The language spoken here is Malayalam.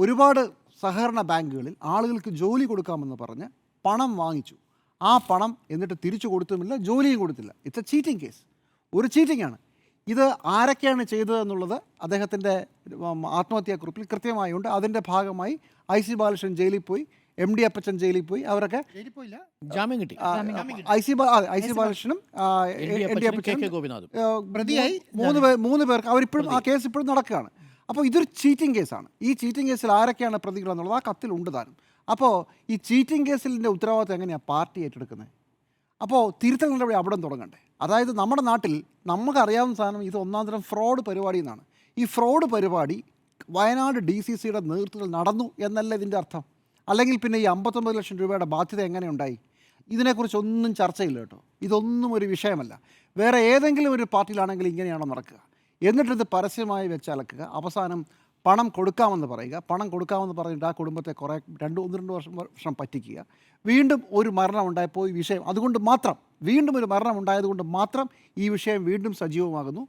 ഒരുപാട് സഹകരണ ബാങ്കുകളിൽ ആളുകൾക്ക് ജോലി കൊടുക്കാമെന്ന് പറഞ്ഞ് പണം വാങ്ങിച്ചു. ആ പണം എന്നിട്ട് തിരിച്ചു കൊടുത്തുമില്ല, ജോലിയും കൊടുത്തില്ല. It's A cheating case. ഒരു ചീറ്റിംഗ് ആണ്. ഇത് ആരൊക്കെയാണ് ചെയ്തതെന്നുള്ളത് അദ്ദേഹത്തിൻ്റെ ആത്മഹത്യാക്കുറിപ്പിൽ കൃത്യമായുണ്ട്. അതിൻ്റെ ഭാഗമായി IC ബാലകൃഷ്ണൻ ജയിലിൽ പോയി, MD അപ്പച്ചൻ ജയിലിൽ പോയി. അവരൊക്കെ ജാമ്യം കിട്ടി. IC ബാലകൃഷ്ണനും ND അപ്പച്ചനും ഗോപിനാഥും പ്രതിയായി മൂന്ന് പേർക്ക് അവരിപ്പോഴും ആ കേസ് ഇപ്പോഴും നടക്കുകയാണ്. അപ്പോൾ ഇതൊരു ചീറ്റിംഗ് കേസാണ്. ഈ ചീറ്റിംഗ് കേസിൽ ആരൊക്കെയാണ് പ്രതികളെന്നുള്ളത് ആ കത്തിലുണ്ട് താനും. അപ്പോൾ ഈ ചീറ്റിംഗ് കേസിൻ്റെ ഉത്തരവാദിത്വം എങ്ങനെയാണ് പാർട്ടി ഏറ്റെടുക്കുന്നത്? അപ്പോൾ തിരുത്തൽ നടപടി അവിടെ തുടങ്ങണ്ടേ? അതായത് നമ്മുടെ നാട്ടിൽ നമുക്കറിയാവുന്ന സാധനം ഇത് ഒന്നാം തരം ഫ്രോഡ് പരിപാടി എന്നാണ്. ഈ ഫ്രോഡ് പരിപാടി വയനാട് DCCയുടെ നേതൃത്വത്തിൽ നടന്നു എന്നല്ല ഇതിൻ്റെ അർത്ഥം. അല്ലെങ്കിൽ പിന്നെ ഈ 59 ലക്ഷം രൂപയുടെ ബാധ്യത എങ്ങനെ ഉണ്ടായി? ഇതിനെക്കുറിച്ചൊന്നും ചർച്ചയില്ല കേട്ടോ. ഇതൊന്നും ഒരു വിഷയമല്ല. വേറെ ഏതെങ്കിലും ഒരു പാർട്ടിയിലാണെങ്കിൽ ഇങ്ങനെയാണോ നടക്കുക? എന്നിട്ടിത് പരസ്യമായി വെച്ചലക്കുക, അവസാനം പണം കൊടുക്കാമെന്ന് പറയുക, പണം കൊടുക്കാമെന്ന് പറഞ്ഞിട്ട് ആ കുടുംബത്തെ കുറേ 1-2 വർഷം പറ്റിക്കുക, വീണ്ടും ഒരു മരണം ഉണ്ടായപ്പോൾ ഈ വിഷയം അതുകൊണ്ട് മാത്രം, വീണ്ടും ഒരു മരണം ഉണ്ടായതുകൊണ്ട് മാത്രം ഈ വിഷയം വീണ്ടും സജീവമാകുന്നു.